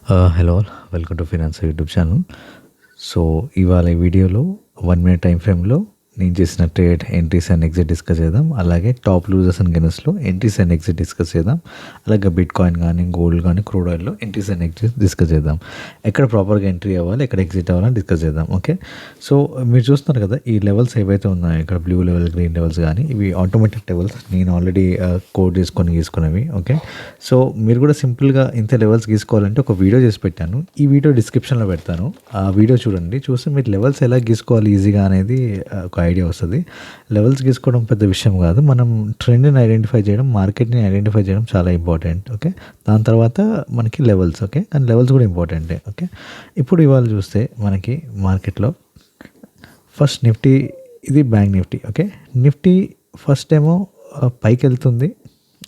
Hello all, welcome to finance YouTube channel. So ఇవాళ ఈ వీడియోలో 1 minute టైం ఫ్రేమ్లో నేను చేసిన trade entries and exit discuss చేద్దాం. అలాగే టాప్ లూజర్స్ అండ్ గెయినర్స్లో ఎంట్రీస్ అండ్ ఎగ్జిట్ డిస్కస్ చేద్దాం. అలాగే బిట్ కాయిన్ కానీ గోల్డ్ కానీ క్రూడ్ ఆయిల్లో ఎంట్రీస్ అండ్ ఎగ్జిట్ డిస్కస్ చేద్దాం. ఎక్కడ ప్రాపర్గా ఎంట్రీ అవ్వాలి, ఎక్కడ ఎగ్జిట్ అవ్వాలని డిస్కస్ చేద్దాం. ఓకే, సో మీరు చూస్తున్నారు కదా, ఈ లెవెల్స్ ఏవైతే ఉన్నాయో ఇక్కడ బ్లూ లెవెల్, గ్రీన్ లెవెల్స్ కానీ ఇవి ఆటోమేటిక్ లెవెల్స్. నేను ఆల్రెడీ కోడ్ చేసుకొని గీసుకున్నవి. ఓకే, సో మీరు కూడా సింపుల్గా ఇంత లెవెల్స్ గీసుకోవాలంటే ఒక వీడియో చేసి పెట్టాను. ఈ వీడియో డిస్క్రిప్షన్లో పెడతాను. ఆ వీడియో చూడండి. చూస్తే మీరు లెవెల్స్ ఎలా గీసుకోవాలి ఈజీగా అనేది ఒక ఐడియా వస్తుంది. లెవెల్స్ గీసుకోవడం పెద్ద విషయం కాదు. మనం ట్రెండ్ని ఐడెంటిఫై చేయడం, మార్కెట్ని ఐడెంటిఫై చేయడం చాలా ఇంపార్టెంట్. ఓకే, దాని తర్వాత మనకి లెవెల్స్. ఓకే, కానీ లెవెల్స్ కూడా ఇంపార్టెంటే. ఓకే, ఇప్పుడు ఇవాళ చూస్తే మనకి మార్కెట్లో ఫస్ట్ నిఫ్టీ, ఇది bank Nifty. Okay, Nifty first ఏమో పైకి వెళ్తుంది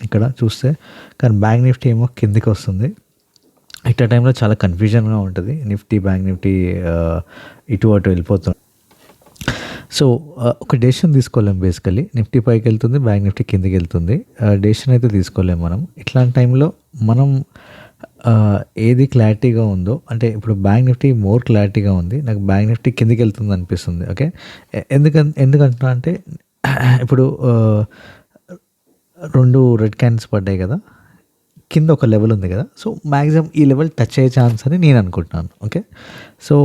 ఇక్కడ చూస్తే, కానీ బ్యాంక్ నిఫ్టీ ఏమో కిందికి వస్తుంది. ఇట్లా టైంలో చాలా కన్ఫ్యూజన్గా ఉంటుంది. నిఫ్టీ, బ్యాంక్ నిఫ్టీ ఇటు అటు వెళ్ళిపోతుంది. సో ఒక డెసిషన్ తీసుకోలేం. బేసికలీ నిఫ్టీ పైకి వెళ్తుంది, బ్యాంక్ నిఫ్టీ కిందికి వెళ్తుంది. డెసిషన్ అయితే తీసుకోలేం మనం. ఇట్లాంటి టైంలో మనం ఏది క్లారిటీగా ఉందో, అంటే ఇప్పుడు బ్యాంక్ నిఫ్టీ మోర్ క్లారిటీగా ఉంది, నాకు బ్యాంక్ నిఫ్టీ కిందికి వెళ్తుంది అనిపిస్తుంది. ఓకే, ఎందుకంటున్నా అంటే ఇప్పుడు 2 రెడ్ క్యాండిల్స్ పడ్డాయి కదా, కింద ఒక లెవెల్ ఉంది కదా, సో మ్యాక్సిమం ఈ లెవెల్ టచ్ అయ్యే ఛాన్స్ అని నేను అనుకుంటున్నాను. ఓకే, సో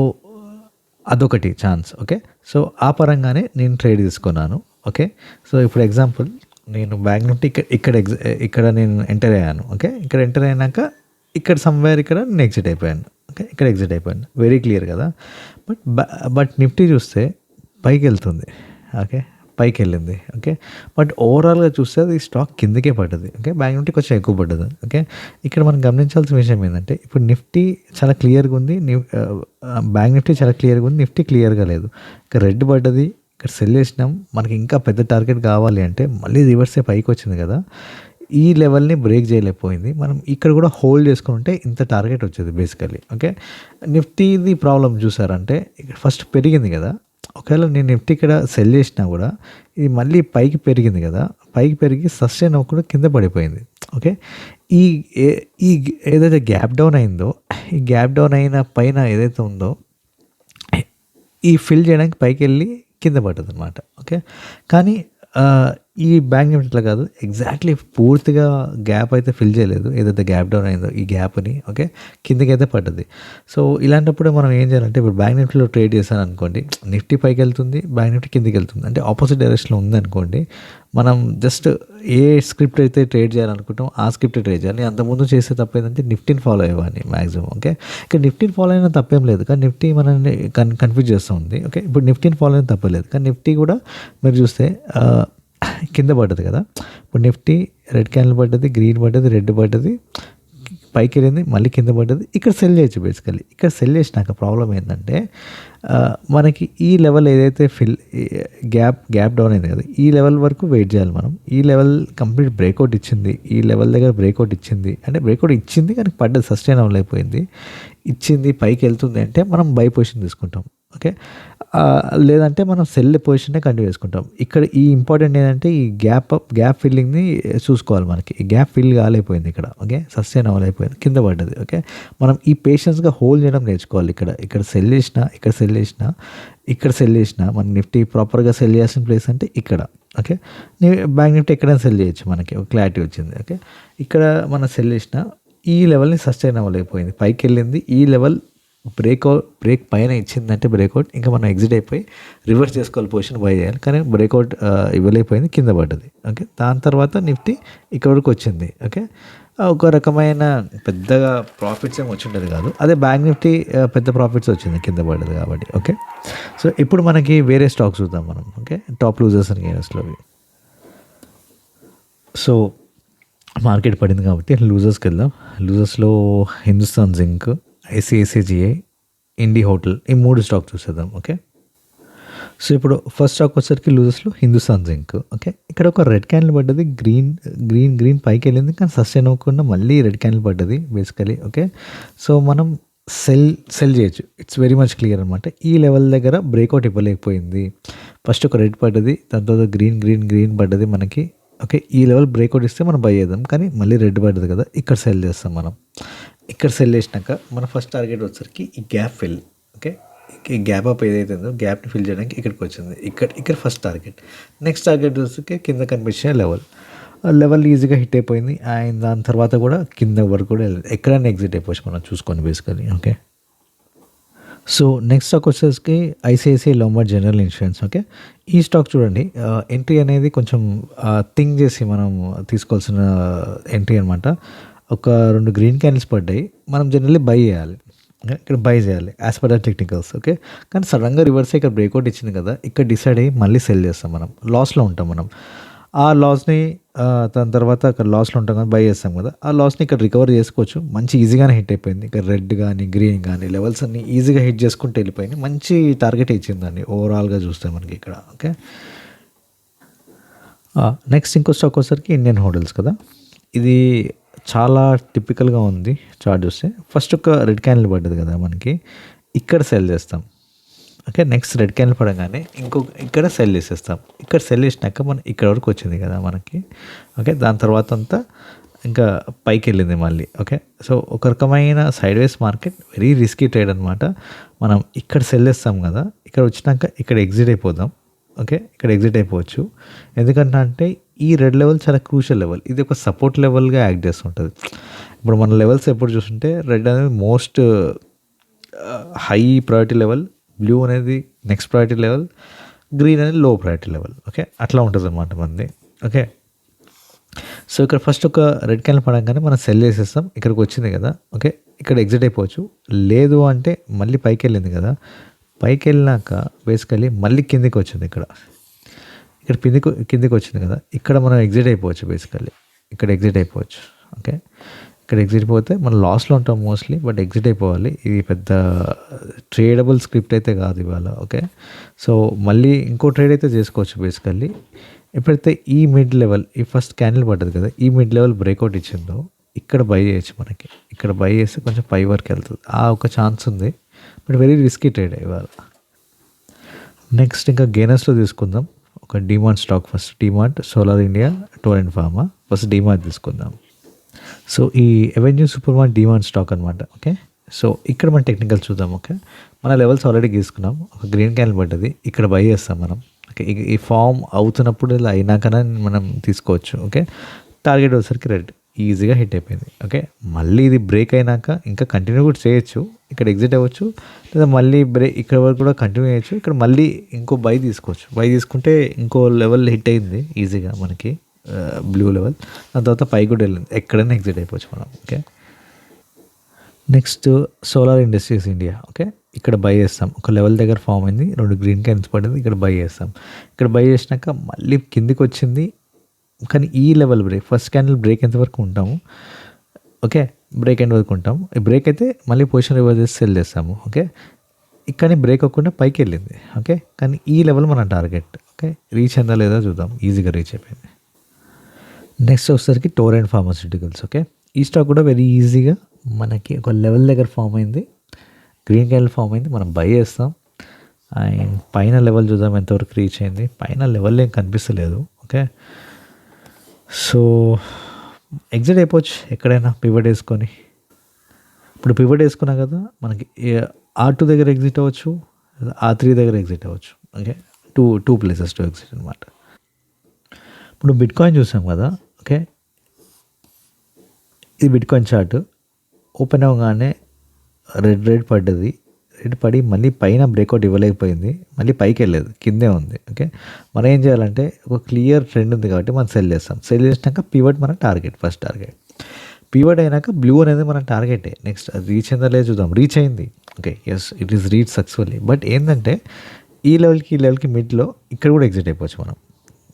అదొకటి ఛాన్స్. ఓకే, సో ఆ పరంగానే నేను ట్రేడ్ తీసుకున్నాను. ఓకే, సో ఇప్పుడు ఎగ్జాంపుల్ నేను బ్యాంక్ నిఫ్టీ ఇక్కడ నేను ఎంటర్ అయ్యాను. ఓకే, ఇక్కడ ఎంటర్ అయినాక ఇక్కడ సమ్వేర్ ఇక్కడ నేను ఎగ్జిట్ అయిపోయాను. ఓకే, ఇక్కడ ఎగ్జిట్ అయిపోయాను. వెరీ క్లియర్ కదా. బట్ నిఫ్టీ చూస్తే పైకి వెళ్తుంది. ఓకే, పైకి వెళ్ళింది. ఓకే, బట్ ఓవరాల్గా చూస్తే అది స్టాక్ కిందకే పడ్డది. ఓకే, బ్యాంక్ నిఫ్టీ కొంచెం ఎక్కువ పడ్డది. ఓకే, ఇక్కడ మనం గమనించాల్సిన విషయం ఏంటంటే ఇప్పుడు నిఫ్టీ చాలా క్లియర్గా ఉంది, బ్యాంక్ నిఫ్టీ చాలా క్లియర్గా ఉంది, నిఫ్టీ క్లియర్గా లేదు. ఇక్కడ రెడ్ పడ్డది, ఇక్కడ సెల్ చేసినాం. మనకి ఇంకా పెద్ద టార్గెట్ కావాలి అంటే మళ్ళీ రివర్సే పైకి వచ్చింది కదా, ఈ లెవెల్ని బ్రేక్ చేయలేకపోయింది. మనం ఇక్కడ కూడా హోల్డ్ చేసుకుని ఉంటే ఇంత టార్గెట్ వచ్చేది బేసికలీ. ఓకే, నిఫ్టీది ప్రాబ్లం చూసారంటే ఇక్కడ ఫస్ట్ పెరిగింది కదా, ఒకవేళ నేను నిఫ్టీ ఇక్కడ సెల్ చేసినా కూడా ఇది మళ్ళీ పైకి పెరిగింది కదా, పైకి పెరిగి సస్టైన్ అవ్వకుండా కింద పడిపోయింది. ఓకే, ఈ ఏదైతే గ్యాప్ డౌన్ అయిందో, ఈ గ్యాప్ డౌన్ అయిన పైన ఏదైతే ఉందో ఈ ఫిల్ చేయడానికి పైకి వెళ్ళి కింద పడ్డది అనమాట. ఓకే, కానీ ఈ బ్యాంక్ నిఫ్టీ ఇట్లా కాదు, ఎగ్జాక్ట్లీ పూర్తిగా గ్యాప్ అయితే ఫిల్ చేయలేదు. ఏదైతే గ్యాప్ డౌన్ అయిందో ఈ గ్యాప్ని, ఓకే, కిందకైతే పడ్డది. సో ఇలాంటప్పుడు మనం ఏం చేయాలంటే, ఇప్పుడు బ్యాంక్ నిఫ్టీలో ట్రేడ్ చేశాను అనుకోండి, నిఫ్టీ పైకి వెళ్తుంది, బ్యాంక్ నిఫ్టీ కిందికి వెళ్తుంది, అంటే ఆపోజిట్ డైరెక్షన్లో ఉంది అనుకోండి, మనం జస్ట్ ఏ స్క్రిప్ట్ అయితే ట్రేడ్ చేయాలనుకుంటాం ఆ స్క్రిప్ట్ ట్రేడ్ చేయాలి. నేను అంతకుముందు చేసే తప్పు ఏంటంటే నిఫ్టీని ఫాలో అయ్యేవాడిని మ్యాక్సిమం. ఓకే, ఇక్కడ నిఫ్టీని ఫాలో అయినా తప్పేం లేదు, కానీ నిఫ్టీ మనల్ని కన్ఫ్యూజ్ చేస్తూ ఉంది. ఓకే, ఇప్పుడు నిఫ్టీని ఫాలో అయినా తప్పలేదు, కానీ నిఫ్టీ కూడా మీరు చూస్తే కింద పడ్డది కదా. ఇప్పుడు నిఫ్టీ రెడ్ క్యాండిల్ పడ్డది, గ్రీన్ పడ్డది, రెడ్ పడ్డది, పైకి వెళ్ళింది, మళ్ళీ కింద పడ్డది. ఇక్కడ సెల్ చేయొచ్చు బేసికలీ. ఇక్కడ సెల్ చేసినాక ప్రాబ్లం ఏంటంటే మనకి ఈ లెవెల్ ఏదైతే గ్యాప్ డౌన్ అయింది కదా, ఈ లెవెల్ వరకు వెయిట్ చేయాలి మనం. ఈ లెవెల్ కంప్లీట్ బ్రేక్అవుట్ ఇచ్చింది, ఈ లెవెల్ దగ్గర బ్రేక్అవుట్ ఇచ్చింది, అంటే బ్రేక్అవుట్ ఇచ్చింది కానీ పడ్డది, సస్టైన్ అవ్వలేకపోయింది, ఇచ్చింది పైకి వెళ్తుంది అంటే మనం బై పొజిషన్ తీసుకుంటాం. ఓకే, లేదంటే మనం సెల్ పొజిషన్నే కంటిన్యూ చేసుకుంటాం. ఇక్కడ ఈ ఇంపార్టెంట్ ఏంటంటే ఈ గ్యాప్ ఫిల్లింగ్ని చూసుకోవాలి. మనకి ఈ గ్యాప్ ఫిల్ కాలేకపోయింది ఇక్కడ. ఓకే, సస్టైన్ అవ్వలేకపోయింది, కింద పడ్డది. ఓకే, మనం ఈ పేషెన్స్గా హోల్డ్ చేయడం నేర్చుకోవాలి. ఇక్కడ సెల్ చేసినా, ఇక్కడ సెల్ చేసినా, ఇక్కడ సెల్ చేసినా, మన నిఫ్టీ ప్రాపర్గా సెల్ చేయాల్సిన ప్లేస్ అంటే ఇక్కడ. ఓకే, బ్యాంక్ నిఫ్టీ ఎక్కడైనా సెల్ చేయొచ్చు, మనకి ఒక క్లారిటీ వచ్చింది. ఓకే, ఇక్కడ మనం సెల్ చేసినా ఈ లెవెల్ని సస్టైన్ అవ్వలేకపోయింది, పైకి వెళ్ళింది, ఈ లెవెల్ బ్రేక్ పైన ఇచ్చిందంటే బ్రేక్అవుట్, ఇంకా మనం ఎగ్జిట్ అయిపోయి రివర్స్ చేసుకోవాలి, పొజిషన్ బై చేయాలి, కానీ బ్రేక్అవుట్ ఇవ్వలేకపోయింది, కింద పడ్డది. ఓకే, దాని తర్వాత నిఫ్టీ ఇక్కడ వరకు వచ్చింది. ఓకే, ఒక రకమైన పెద్దగా ప్రాఫిట్స్ ఏమి వచ్చిండదు కాదు, అదే బ్యాంక్ నిఫ్టీ పెద్ద ప్రాఫిట్స్ వచ్చింది కింద పడ్డది కాబట్టి. ఓకే, సో ఇప్పుడు మనకి వేరే స్టాక్స్ చూద్దాం మనం. ఓకే, టాప్ లూజర్స్ అండ్ గెయినర్స్లో. సో మార్కెట్ పడింది కాబట్టి లూజర్స్కి వెళ్దాం. లూజర్స్లో Hindustan zinc, ICICI, Indi hotel, ఈ 3 స్టాక్ చూసేద్దాం. ఓకే, సో ఇప్పుడు ఫస్ట్ స్టాక్ వచ్చేసరికి లూజర్స్లో హిందుస్థాన్ జింక్. ఓకే, ఇక్కడ ఒక రెడ్ క్యాండిల్ పడ్డది, గ్రీన్ పైకి వెళ్ళింది, కానీ సస్టైన్ అవ్వకుండా మళ్ళీ రెడ్ క్యాండిల్ పడ్డది బేసికలీ. ఓకే, సో మనం సెల్ చేయొచ్చు. ఇట్స్ వెరీ మచ్ క్లియర్ అనమాట. ఈ లెవెల్ దగ్గర బ్రేక్అవుట్ ఇవ్వలేకపోయింది. ఫస్ట్ ఒక రెడ్ పడ్డది, దాని తర్వాత గ్రీన్ పడ్డది మనకి. ఓకే, ఈ లెవెల్ బ్రేక్అవుట్ ఇస్తే మనం బై చేద్దాం, కానీ మళ్ళీ రెడ్ పడ్డది కదా, ఇక్కడ సెల్ చేస్తాం మనం. ఇక్కడ సెల్ చేసినాక మన ఫస్ట్ టార్గెట్ వచ్చేసరికి ఈ గ్యాప్ ఫిల్. ఓకే, ఈ గ్యాప్ అప్ ఏదైతే ఉందో గ్యాప్ని ఫిల్ చేయడానికి ఇక్కడికి వచ్చింది. ఇక్కడ ఫస్ట్ టార్గెట్. నెక్స్ట్ టార్గెట్ వచ్చేసరికి కింద కనిపించే లెవెల్ ఈజీగా హిట్ అయిపోయింది. అండ్ దాని తర్వాత కూడా కింద వరకు కూడా వెళ్ళలేదు, ఎక్కడైనా ఎగ్జిట్ అయిపోవచ్చు మనం చూసుకొని basically. Okay, so next stock వచ్చేసరికి ICICI Lombard general insurance. Okay, ఈ స్టాక్ చూడండి, ఎంట్రీ అనేది కొంచెం థింక్ చేసి మనం తీసుకోవాల్సిన ఎంట్రీ అనమాట. ఒక 2 గ్రీన్ క్యాండిల్స్ పడ్డాయి, మనం జనరల్లీ బై చేయాలి. ఇక్కడ బై చేయాలి as per the technicals. Okay, కానీ సడన్గా రివర్స్ ఇక్కడ బ్రేక్అవుట్ ఇచ్చింది కదా, ఇక్కడ డిసైడ్ అయ్యి మళ్ళీ సెల్ చేస్తాం, మనం లాస్లో ఉంటాం. మనం ఆ లాస్ని దాని తర్వాత అక్కడ లాస్లో ఉంటాం కదా, బై చేస్తాం కదా, ఆ లాస్ని ఇక్కడ రికవర్ చేసుకోవచ్చు. మంచి ఈజీగానే హిట్ అయిపోయింది. ఇక్కడ రెడ్ కానీ గ్రీన్ కానీ లెవెల్స్ అన్ని ఈజీగా హిట్ చేసుకుంటూ వెళ్ళిపోయింది. మంచి టార్గెట్ ఇచ్చిందండి ఓవరాల్గా చూస్తే మనకి ఇక్కడ. ఓకే, నెక్స్ట్ ఇంకో స్టాక్ వచ్చేసరికి ఇండియన్ హోటల్స్ కదా. ఇది చాలా టిపికల్గా ఉంది చార్ట్ చూస్తే. ఫస్ట్ ఒక రెడ్ క్యాండిల్ పడ్డది కదా మనకి, ఇక్కడ సెల్ చేస్తాం. ఓకే, నెక్స్ట్ రెడ్ క్యాండిల్ పడగానే ఇక్కడ సెల్ చేసేస్తాం. ఇక్కడ సెల్ చేసినాక మనం ఇక్కడ వరకు వచ్చింది కదా మనకి. ఓకే, దాని తర్వాత అంతా ఇంకా పైకి వెళ్ళింది మళ్ళీ. ఓకే, సో ఒక రకమైన సైడ్ వేస్ మార్కెట్, వెరీ రిస్కీ ట్రేడ్ అనమాట. మనం ఇక్కడ సెల్ చేస్తాం కదా, ఇక్కడ వచ్చినాక ఇక్కడ ఎగ్జిట్ అయిపోదాం. ఓకే, ఇక్కడ ఎగ్జిట్ అయిపోవచ్చు. ఎందుకంటే అంటే ఈ రెడ్ లెవెల్ చాలా క్రూషియల్ లెవెల్, ఇది ఒక సపోర్ట్ లెవెల్గా యాక్ట్ చేస్తుంటుంది. ఇప్పుడు మన లెవెల్స్ ఎప్పుడు చూస్తుంటే రెడ్ అనేది most high priority level, blue అనేది నెక్స్ట్ ప్రయారిటీ లెవెల్, గ్రీన్ అనేది లో ప్రయారిటీ లెవెల్. ఓకే, అట్లా ఉంటుంది అనమాట మనది. ఓకే, సో ఇక్కడ ఫస్ట్ ఒక రెడ్ క్యాండిల్ పడగానే మనం సెల్ చేసేస్తాం. ఇక్కడికి వచ్చింది కదా, ఓకే, ఇక్కడ ఎగ్జిట్ అయిపోవచ్చు. లేదు అంటే మళ్ళీ పైకి వెళ్ళింది కదా, పైకి వెళ్ళినాక బేసికలీ మళ్ళీ కిందికి వచ్చింది. ఇక్కడ కిందికి వచ్చింది కదా, ఇక్కడ మనం ఎగ్జిట్ అయిపోవచ్చు. బేసికల్లీ ఇక్కడ ఎగ్జిట్ అయిపోవచ్చు. ఓకే, ఇక్కడ ఎగ్జిట్ పోతే మనం లాస్లో ఉంటాం మోస్ట్లీ, బట్ ఎగ్జిట్ అయిపోవాలి. ఇది పెద్ద ట్రేడబుల్ స్క్రిప్ట్ అయితే కాదు ఇవాళ. ఓకే, సో మళ్ళీ ఇంకో ట్రేడ్ అయితే చేసుకోవచ్చు బేసికల్లీ. ఎప్పుడైతే ఈ మిడ్ లెవెల్, ఈ ఫస్ట్ క్యాండిల్ పడ్డది కదా, ఈ మిడ్ లెవెల్ బ్రేక్అవుట్ ఇచ్చిందో ఇక్కడ బై చేయొచ్చు. మనకి ఇక్కడ బై చేస్తే కొంచెం పై వరకు వెళ్తుంది, ఆ ఒక ఛాన్స్ ఉంది. బట్ వెరీ రిస్కీ ట్రేడ్ ఇవాళ. నెక్స్ట్ ఇంకా గెయినర్స్లో తీసుకుందాం. ఒక DMart stock first, DMart, solar India, torrent pharma. First DMart తీసుకుందాం. సో ఈ avenue super mart DMart stock అనమాట. ఓకే, సో ఇక్కడ మనం టెక్నికల్ చూద్దాం. ఓకే, మన లెవెల్స్ ఆల్రెడీ గీసుకున్నాం. ఒక గ్రీన్ క్యాండిల్ పడ్డది, ఇక్కడ బై చేస్తాం మనం. ఓకే, ఈ ఫామ్ అవుతున్నప్పుడు ఇలా అయినాకనే మనం తీసుకోవచ్చు. ఓకే, టార్గెట్ వచ్చేసరికి రెడ్, ఈజీగా హిట్ అయిపోయింది. ఓకే, మళ్ళీ ఇది బ్రేక్ అయినాక ఇంకా కంటిన్యూ కూడా చేయొచ్చు. ఇక్కడ ఎగ్జిట్ అవ్వచ్చు, లేదా మళ్ళీ ఇక్కడ వరకు కూడా కంటిన్యూ చేయొచ్చు. ఇక్కడ మళ్ళీ ఇంకో బై తీసుకోవచ్చు. బై తీసుకుంటే ఇంకో లెవెల్ హిట్ అయింది ఈజీగా మనకి, బ్లూ లెవెల్. దాని తర్వాత పై కూడా వెళ్ళింది, ఎక్కడైనా ఎగ్జిట్ అయిపోవచ్చు మనం. Okay, next solar industries India. Okay, ఇక్కడ బై చేస్తాం. ఒక లెవెల్ దగ్గర ఫామ్ అయింది, 2 గ్రీన్ క్యాండిల్స్ పడింది, ఇక్కడ బై చేస్తాం. ఇక్కడ బై చేసినాక మళ్ళీ కిందికి వచ్చింది, కానీ ఈ level break, first candle break ఎంతవరకు ఉంటాము. ఓకే, బ్రేక్ ఎండ్ వరకు ఉంటాం. ఈ బ్రేక్ అయితే మళ్ళీ పొజిషన్ రివర్స్ చేసి సెల్ చేస్తాము. ఓకే, కానీ బ్రేక్ అవ్వకుండా పైకి వెళ్ళింది. ఓకే, కానీ ఈ లెవెల్ మన టార్గెట్. ఓకే, రీచ్ అయిందా లేదా చూద్దాం. ఈజీగా రీచ్ అయిపోయింది. నెక్స్ట్ వచ్చేసరికి టోరెంట్ ఫార్మాస్యూటికల్స్. ఓకే, ఈ స్టాక్ కూడా వెరీ ఈజీగా మనకి ఒక లెవెల్ దగ్గర ఫామ్ అయింది, గ్రీన్ క్యాండిల్ ఫామ్ అయింది, మనం బై చేస్తాం. అండ్ పైన లెవెల్ చూద్దాం ఎంతవరకు రీచ్ అయింది. పైన లెవెల్ ఏం కనిపిస్తలేదు. ఓకే, సో ఎగ్జిట్ అయిపోవచ్చు ఎక్కడైనా పివట్ వేసుకొని. ఇప్పుడు పివట్ వేసుకున్నాం కదా, మనకి R2 దగ్గర ఎగ్జిట్ అవ్వచ్చు, R3 దగ్గర ఎగ్జిట్ అవ్వచ్చు. Okay, two places to exit అనమాట. ఇప్పుడు బిట్ కాయిన్ చూసాం కదా. ఓకే, ఇది బిట్ కాయిన్ చార్ట్. ఓపెన్ అవ్వగానే రెడ్ పడ్డది, రెడ్ పడి మళ్ళీ పైన బ్రేక్అవుట్ ఇవ్వలేకపోయింది, మళ్ళీ పైకి వెళ్ళలేదు, కిందే ఉంది. ఓకే, మనం ఏం చేయాలంటే ఒక క్లియర్ ట్రెండ్ ఉంది కాబట్టి మనం సెల్ చేస్తాం. సెల్ చేసినాక పివట్ మన టార్గెట్, ఫస్ట్ టార్గెట్. పివట్ అయినాక బ్లూ అనేది మన టార్గెటే. నెక్స్ట్ అది రీచ్ అయిందా లేదు చూద్దాం. రీచ్ అయింది. Okay, yes, it is reach successfully. But ఏంటంటే ఈ లెవెల్కి మిడ్లో ఇక్కడ కూడా ఎగ్జిట్ అయిపోవచ్చు మనం.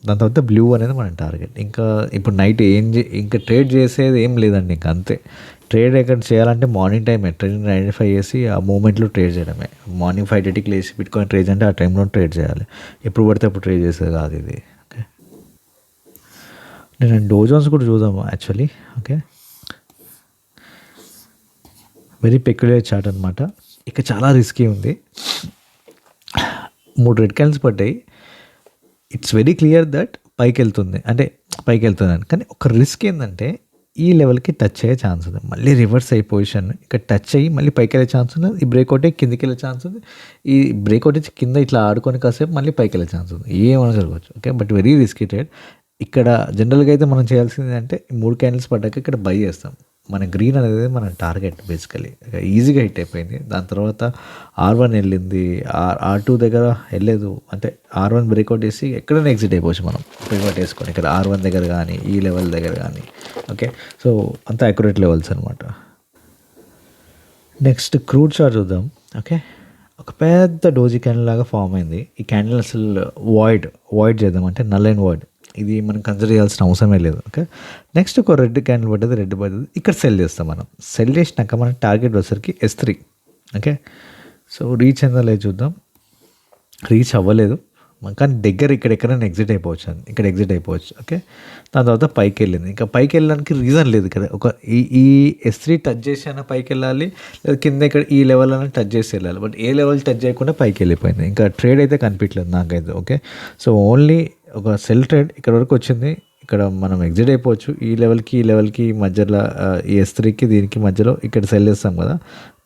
దాని తర్వాత బ్లూ అనేది మన టార్గెట్. ఇంకా ఇప్పుడు నైట్ ఇంకా ట్రేడ్ చేసేది ఏం లేదండి, ఇంకా అంతే. ట్రేడ్ ఎక్కడ చేయాలంటే మార్నింగ్ టైమే ట్రెండ్ ఐడెంటిఫై చేసి ఆ మూమెంట్లో ట్రేడ్ చేయడమే. మార్నింగ్ 5:30కి లేచి బిట్కాయిన్ ట్రేడ్ అంటే ఆ టైంలో ట్రేడ్ చేయాలి, ఎప్పుడు పడితే అప్పుడు ట్రేడ్ చేసేది కాదు ఇది. ఓకే, నేను డో జోన్స్ కూడా చూద్దాము actually. Okay, very peculiar chart అనమాట. ఇక చాలా రిస్కీ ఉంది. 3 రెడ్ క్యాండిల్స్ పడ్డాయి. ఇట్స్ వెరీ క్లియర్ దట్ పైకి వెళ్తుంది, అంటే పైకి వెళ్తుందని. కానీ ఒక రిస్క్ ఏంటంటే ఈ లెవెల్కి టచ్ అయ్యే ఛాన్స్ ఉంది. మళ్ళీ రివర్స్ అయ్యి పొజిషన్ ఇక్కడ టచ్ అయ్యి మళ్ళీ పైకి వెళ్ళే ఛాన్స్ ఉంది. ఈ బ్రేక్అవుట్ అయ్యి కిందికి వెళ్ళే ఛాన్స్ ఉంది. ఈ బ్రేక్అవుట్ వచ్చి కింద ఇట్లా ఆడుకొని కాసేపు మళ్ళీ పైకి వెళ్ళే ఛాన్స్ ఉంది. ఏమైనా జరగవచ్చు. Okay, but very risky trade. ఇక్కడ జనరల్గా అయితే మనం చేయాల్సింది అంటే 3 క్యాండిల్స్ పడ్డాక ఇక్కడ బై చేస్తాం. మన గ్రీన్ అనేది మన టార్గెట్ బేసికలీ. ఈజీగా హిట్ అయిపోయింది. దాని తర్వాత R1 వెళ్ళింది, R2 దగ్గర వెళ్ళలేదు. అంటే R1 బ్రేక్అవుట్ చేసి ఎక్కడైనా ఎగ్జిట్ అయిపోవచ్చు మనం బ్రేక్అవుట్ వేసుకొని. ఇక్కడ R1 దగ్గర కానీ ఈ లెవెల్ దగ్గర కానీ. ఓకే, సో అంత అక్యురేట్ లెవెల్స్ అనమాట. నెక్స్ట్ క్రూడ్ చార్ట్ చూద్దాం. ఓకే, ఒక పెద్ద డోజీ క్యాండిల్ లాగా ఫామ్ అయింది. ఈ క్యాండిల్ అసలు వాయిడ్ చేద్దాం అంటే నల్ అండ్ వాయిడ్. ఇది మనం కన్సిడర్ చేయాల్సిన అవసరమే లేదు. ఓకే, నెక్స్ట్ ఒక రెడ్ క్యాండిల్ పడ్డది. ఇక్కడ సెల్ చేస్తాం మనం. సెల్ చేసినాక మన టార్గెట్ వచ్చేసరికి S3. ఓకే, సో రీచ్ అయిందో లేదు చూద్దాం. రీచ్ అవ్వలేదు కానీ దగ్గర ఎక్కడైనా ఎగ్జిట్ అయిపోవచ్చు అని. ఇక్కడ ఎగ్జిట్ అయిపోవచ్చు. ఓకే, దాని తర్వాత పైకి వెళ్ళింది. ఇంకా పైకి వెళ్ళడానికి రీజన్ లేదు ఇక్కడ. ఒక ఈ S3 టచ్ చేసి అయినా పైకి వెళ్ళాలి, లేదా కింద ఇక్కడ ఈ లెవెల్ అయినా టచ్ చేసి వెళ్ళాలి. బట్ ఏ లెవెల్ టచ్ చేయకుండా పైకి వెళ్ళిపోయింది. ఇంకా ట్రేడ్ అయితే కనిపించలేదు నాకైతే. ఓకే, సో ఓన్లీ ఒక సెల్ ట్రేడ్ ఇక్కడ వరకు వచ్చింది. ఇక్కడ మనం ఎగ్జిట్ అయిపోవచ్చు. ఈ లెవెల్కి మధ్యలో ఈ S3కి దీనికి మధ్యలో ఇక్కడ సెల్ చేస్తాం కదా,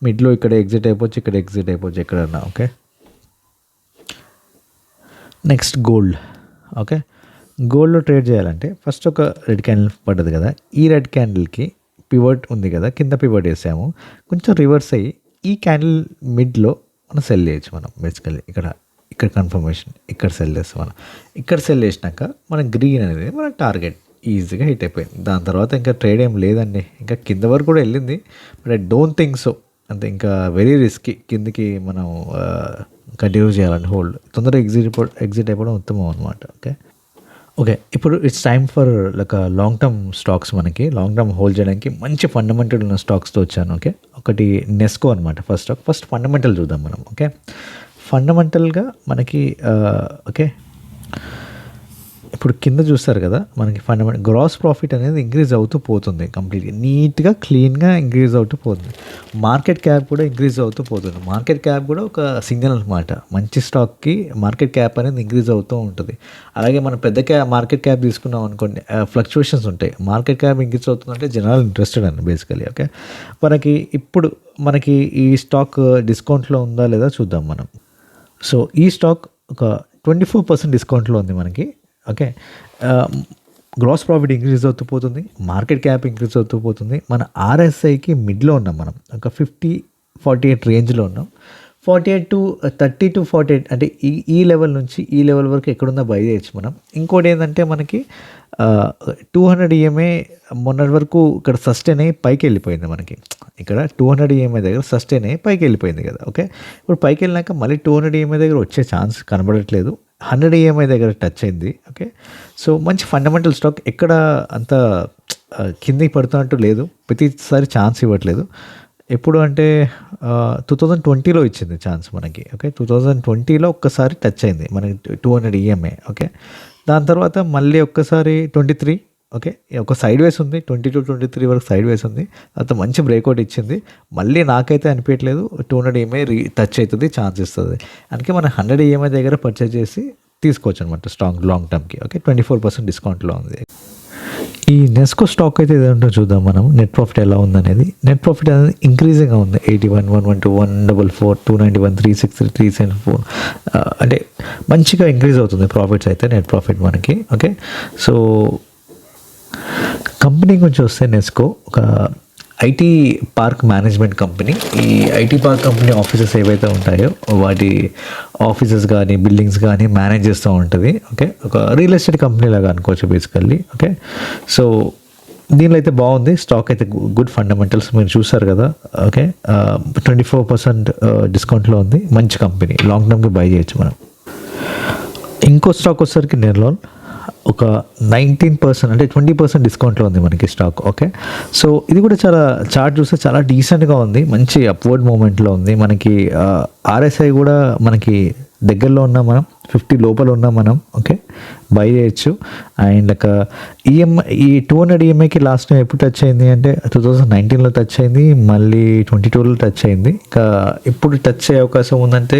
మిడ్లో ఇక్కడ ఎగ్జిట్ అయిపోవచ్చు, ఇక్కడ ఎగ్జిట్ అయిపోవచ్చు ఎక్కడన్నా. Okay, next gold. ఓకే, గోల్డ్లో ట్రేడ్ చేయాలంటే ఫస్ట్ ఒక రెడ్ క్యాండిల్ పడ్డది కదా, ఈ రెడ్ క్యాండిల్కి పివట్ ఉంది కదా, కింద పివట్ వేసాము. కొంచెం రివర్స్ అయ్యి ఈ క్యాండిల్ మిడ్లో మనం సెల్ చేయొచ్చు. మనం బేసికల్లీ ఇక్కడ కన్ఫర్మేషన్ ఇక్కడ సెల్ చేస్తాం మనం. ఇక్కడ సెల్ చేసినాక మన గ్రీన్ అనేది మన టార్గెట్ ఈజీగా హిట్ అయిపోయింది. దాని తర్వాత ఇంకా ట్రేడ్ ఏం లేదండి. ఇంకా కింద వరకు కూడా వెళ్ళింది, but I don't think so. అంతే, ఇంకా వెరీ రిస్కీ. కిందికి మనం కంటిన్యూ చేయాలండి. హోల్డ్ తొందరగా ఎగ్జిట్ అయిపోవడం ఉత్తమం అనమాట. ఓకే, ఇప్పుడు it's time for like long term stocks. మనకి లాంగ్ టర్మ్ హోల్డ్ చేయడానికి మంచి ఫండమెంటల్ ఉన్న స్టాక్స్తో వచ్చాను. ఓకే, ఒకటి నెస్కో అనమాట ఫస్ట్ స్టాక్. ఫస్ట్ ఫండమెంటల్ చూద్దాం మనం. ఓకే, ఫండమెంటల్గా మనకి ఓకే, ఇప్పుడు కింద చూస్తారు కదా, మనకి ఫండమెంటల్ గ్రాస్ ప్రాఫిట్ అనేది ఇంక్రీజ్ అవుతూ పోతుంది. కంప్లీట్గా నీట్గా క్లీన్గా ఇంక్రీజ్ అవుతూ పోతుంది. మార్కెట్ క్యాప్ కూడా ఇంక్రీజ్ అవుతూ పోతుంది. మార్కెట్ క్యాప్ కూడా ఒక సిగ్నల్ అనమాట. మంచి స్టాక్కి మార్కెట్ క్యాప్ అనేది ఇంక్రీజ్ అవుతూ ఉంటుంది. అలాగే మనం పెద్ద మార్కెట్ క్యాప్ తీసుకున్నాం అనుకోండి, ఫ్లక్చువేషన్స్ ఉంటాయి. మార్కెట్ క్యాప్ ఇంక్రీజ్ అవుతుందంటే జనాలు ఇంట్రెస్టెడ్ అండి బేసికలీ. ఓకే, ఇప్పుడు మనకి ఈ స్టాక్ డిస్కౌంట్లో ఉందా లేదా చూద్దాం మనం. సో ఈ స్టాక్ ఒక 24% డిస్కౌంట్లో ఉంది మనకి. ఓకే, గ్రాస్ ప్రాఫిట్ ఇంక్రీజ్ అవుతూ పోతుంది, మార్కెట్ క్యాప్ ఇంక్రీజ్ అవుతూ పోతుంది. మన RSIకి మిడ్లో ఉన్నాం మనం. ఒక 50-48 రేంజ్లో ఉన్నాం. 48 to 30 to 48 అంటే ఈ లెవెల్ నుంచి ఈ లెవెల్ వరకు ఎక్కడున్నా బై చేయొచ్చు మనం. ఇంకోటి ఏంటంటే మనకి 200 EMA మొన్నటి వరకు ఇక్కడ సస్టైన్ అయ్యి పైకి వెళ్ళిపోయింది. మనకి ఇక్కడ 200 EMA దగ్గర సస్టైన్ అయ్యి పైకి వెళ్ళిపోయింది కదా. ఓకే, ఇప్పుడు పైకి వెళ్ళినాక మళ్ళీ 200 EMA దగ్గర వచ్చే ఛాన్స్ కనబడట్లేదు. 100 EMA దగ్గర టచ్ అయింది. ఓకే, సో మంచి ఫండమెంటల్ స్టాక్. ఎక్కడ అంత కిందికి పడుతున్నట్టు లేదు, ప్రతిసారి ఛాన్స్ ఇవ్వట్లేదు. ఎప్పుడు అంటే 2020లో ఇచ్చింది ఛాన్స్ మనకి. ఓకే, 2020లో ఒక్కసారి టచ్ అయింది మనకి 200 EMA. ఓకే, దాని తర్వాత మళ్ళీ ఒక్కసారి 23. ఓకే, ఒక సైడ్ వేస్ ఉంది, 22-23 వరకు సైడ్ వేస్ ఉంది. తర్వాత మంచి బ్రేక్అవుట్ ఇచ్చింది. మళ్ళీ నాకైతే అనిపించట్లేదు 200 EMA టచ్ అవుతుంది, ఛాన్స్ ఇస్తుంది. అందుకే మనం 100 EMA దగ్గర పర్చేజ్ చేసి తీసుకోవచ్చు అనమాట స్టాక్ లాంగ్ టర్మ్కి. ఓకే, 24% డిస్కౌంట్లో ఉంది. ఈ నెస్కో స్టాక్ అయితే ఏదంటో చూద్దాం మనం. నెట్ ప్రాఫిట్ ఎలా ఉందనేది. నెట్ ప్రాఫిట్ అనేది ఇంక్రీజింగ్గా ఉంది. 81, 112, 144, 291, 363, 374 అంటే మంచిగా ఇంక్రీజ్ అవుతుంది ప్రాఫిట్స్ అయితే, నెట్ ప్రాఫిట్ మనకి. ఓకే, సో కంపెనీ గురించి వస్తే నెస్కో ఒక ఐటీ పార్క్ మేనేజ్మెంట్ కంపెనీ. ఈ ఐటీ పార్క్ కంపెనీ ఆఫీసెస్ ఏవైతే ఉంటాయో వాటి ఆఫీసెస్ కానీ బిల్డింగ్స్ కానీ మేనేజ్ చేస్తూ ఉంటుంది. ఓకే, ఒక రియల్ ఎస్టేట్ కంపెనీ లాగా అనుకోవచ్చు బేసికల్లీ. ఓకే, సో దీనిలో అయితే బాగుంది స్టాక్ అయితే. గుడ్ ఫండమెంటల్స్ మీరు చూసారు కదా. ఓకే, 24% డిస్కౌంట్లో ఉంది. మంచి కంపెనీ, లాంగ్ టర్మ్కి బై చేయొచ్చు మనం. ఇంకో స్టాక్ వచ్చేసరికి నిర్లోన్ ఒక 19% అంటే 20% డిస్కౌంట్లో ఉంది మనకి స్టాక్. ఓకే, సో ఇది కూడా చాలా చార్ట్ చూస్తే చాలా డీసెంట్గా ఉంది, మంచి అప్వర్డ్ మూమెంట్లో ఉంది. మనకి RSI కూడా మనకి దగ్గరలో ఉన్న మనం 50 లోపల ఉన్న మనం ఓకే బై చేయొచ్చు. అండ్ ఈ 200 ఈఎంఐకి లాస్ట్ టైం ఎప్పుడు టచ్ అయింది అంటే 2019లో టచ్ అయింది, మళ్ళీ 22లో టచ్ అయింది. ఇంకా ఇప్పుడు టచ్ అయ్యే అవకాశం ఉందంటే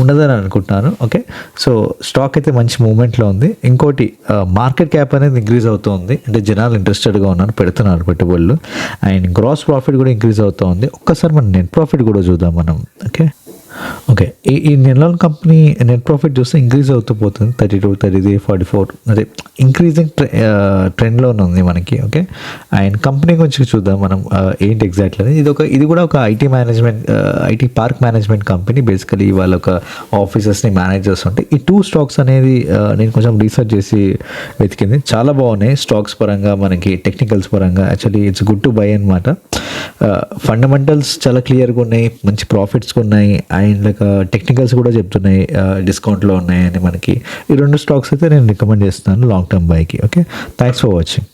ఉండదని అనుకుంటున్నాను. ఓకే, సో స్టాక్ అయితే మంచి మూమెంట్లో ఉంది. ఇంకోటి మార్కెట్ క్యాప్ అనేది ఇంక్రీజ్ అవుతుంది, అంటే జనాలు ఇంట్రెస్టెడ్గా ఉన్నారు, పెడుతున్నారు పెట్టుబడులు. అండ్ గ్రాస్ ప్రాఫిట్ కూడా ఇంక్రీజ్ అవుతూ ఉంది. ఒక్కసారి మన నెట్ ప్రాఫిట్ కూడా చూద్దాం మనం. ఓకే ఈ నిర్లాన్ కంపెనీ నెట్ ప్రాఫిట్ చూస్తే ఇంక్రీజ్ అవుతూ పోతుంది, 32, 33, 44 అదే ఇంక్రీజింగ్ ట్రెండ్లోనే ఉంది మనకి. ఓకే, అండ్ కంపెనీ గురించి చూద్దాం మనం ఏంటి ఎగ్జాక్ట్లీ అనేది. ఇది కూడా ఒక IT park management company. Basically వాళ్ళ ఒక ఆఫీసెస్ని మేనేజ్ చేస్తుంటే ఈ 2 స్టాక్స్ అనేది నేను కొంచెం రీసెర్చ్ చేసి వెతికింది. చాలా బాగున్నాయి స్టాక్స్ పరంగా, మనకి టెక్నికల్స్ పరంగా. Actually it's good to buy అనమాట. ఫండమెంటల్స్ చాలా క్లియర్గా ఉన్నాయి, మంచి ప్రాఫిట్స్ ఉన్నాయి. అండ్ టెక్నికల్స్ కూడా చెప్తున్నాయి డిస్కౌంట్లో ఉన్నాయని మనకి. ఈ 2 స్టాక్స్ అయితే నేను రికమెండ్ చేస్తున్నాను లాంగ్ టర్మ్ బైకి. Okay, thanks for watching.